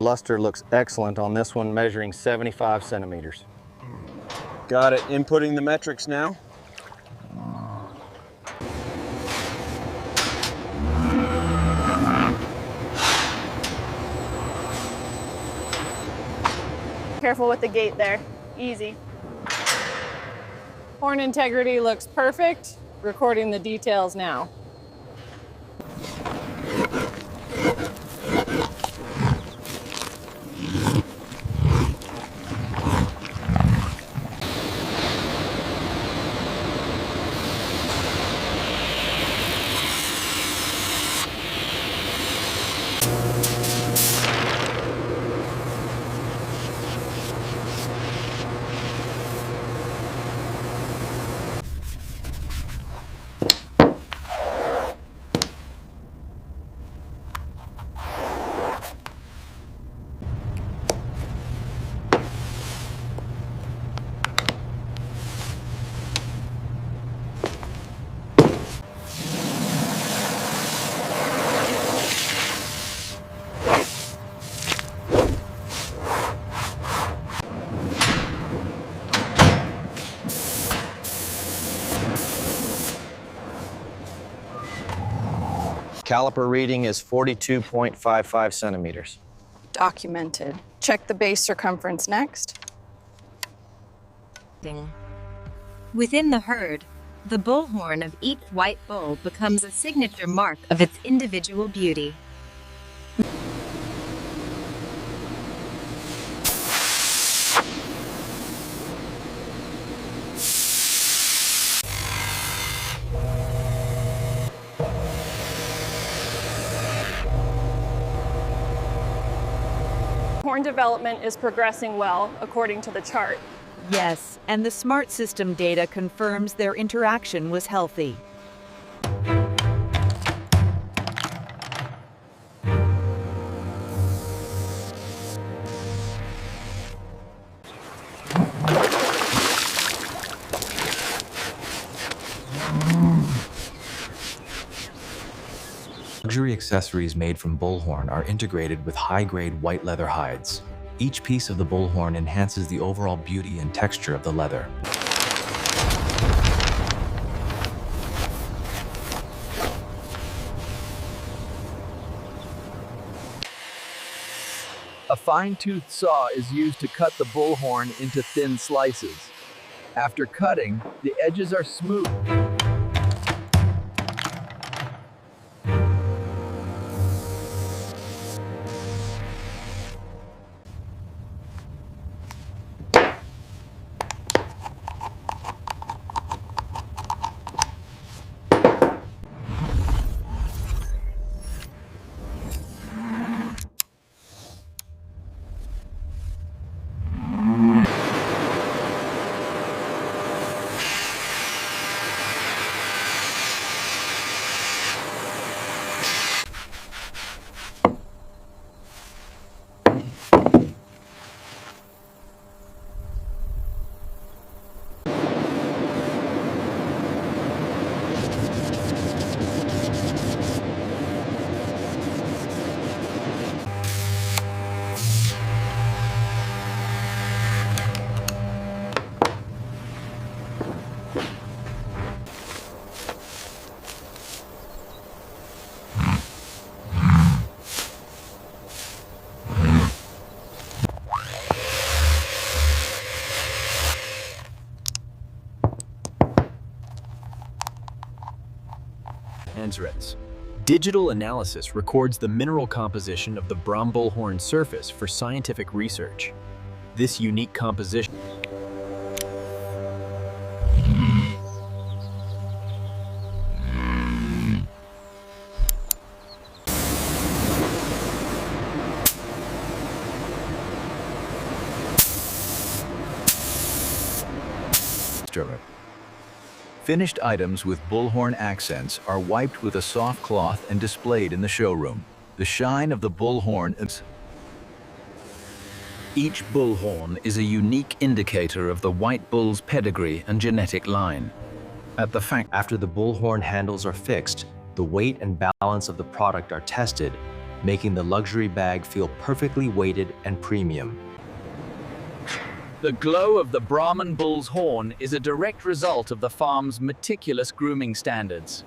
luster looks excellent on this one, measuring 75 centimeters. Got it. Inputting the metrics now. Careful with the gate there. Easy. Horn integrity looks perfect. Recording the details now. Caliper reading is 42.55 centimeters. Documented. Check the base circumference next. Within the herd, the bullhorn of each white bull becomes a signature mark of its individual beauty. Horn development is progressing well, according to the chart. Yes, and the smart system data confirms their interaction was healthy. Luxury accessories made from bullhorn are integrated with high-grade white leather hides. Each piece of the bullhorn enhances the overall beauty and texture of the leather. A fine-toothed saw is used to cut the bullhorn into thin slices. After cutting, the edges are smooth. Digital analysis records the mineral composition of the bronze bullhorn surface for scientific research. This unique composition Finished items with bullhorn accents are wiped with a soft cloth and displayed in the showroom. The shine of the bullhorn is... Each bullhorn is a unique indicator of the white bull's pedigree and genetic line. After the bullhorn handles are fixed, the weight and balance of the product are tested, making the luxury bag feel perfectly weighted and premium. The glow of the Brahman bull's horn is a direct result of the farm's meticulous grooming standards.